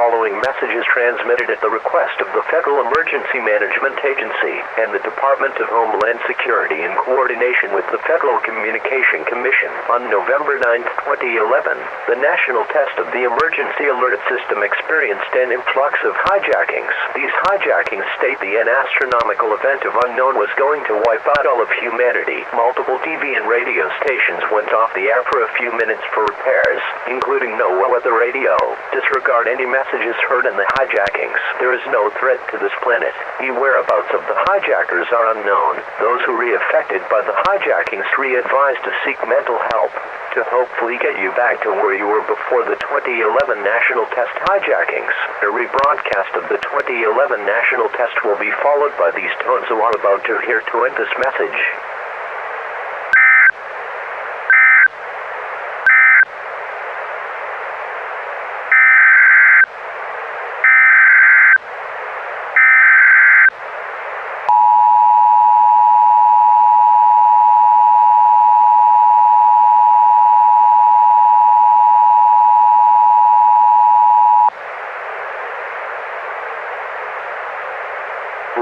following message is transmitted at the request of the Federal Emergency Management Agency and the Department of Homeland Security in coordination with the Federal Communication Commission. On November 9, 2011, the national test of the emergency alert system experienced an influx of hijackings. These hijackings state an astronomical event of unknown was going to wipe out all of humanity. Multiple TV and radio stations went off the air for a few minutes for repairs, including NOAA weather radio. Disregard any messages heard in the hijackings. There is no threat to this planet. The whereabouts of the hijackers are unknown. Those who were affected by the hijackings are advised to seek mental help to hopefully get you back to where you were before the 2011 national test hijackings. A rebroadcast of the 2011 national test will be followed by these tones you are about to hear to end this message.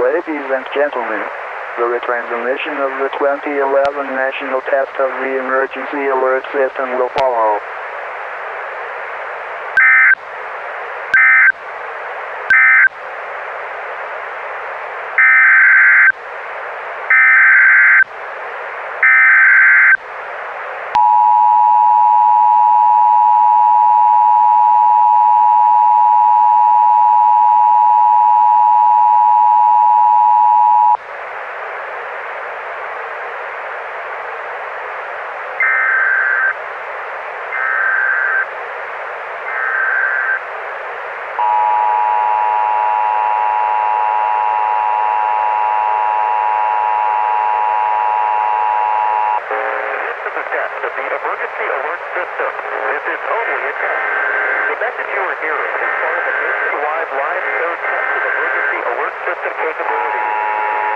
Ladies and gentlemen, the retransmission of the 2011 national test of the emergency alert system will follow. Emergency alert system. This is totally a test. The message you are hearing is part of a nationwide live show test of emergency alert system capabilities.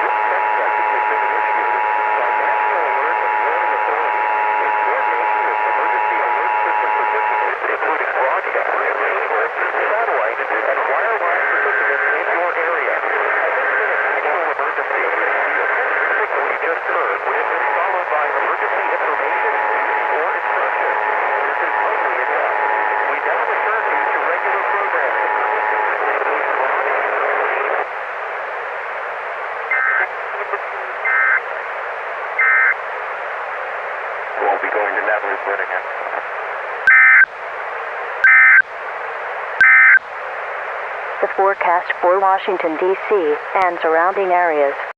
This test message has been initiated by National Alert and Warning Authority in coordination with emergency alert system participants, including broadcasters, cable, satellite, and wireline participants in your area. This is an actual emergency. The signal you just heard would have been followed by emergency information or instructions. This is totally a test. We now return you to regular programming. We'll be going to Natalie Whittaker. The forecast for Washington, D.C. and surrounding areas.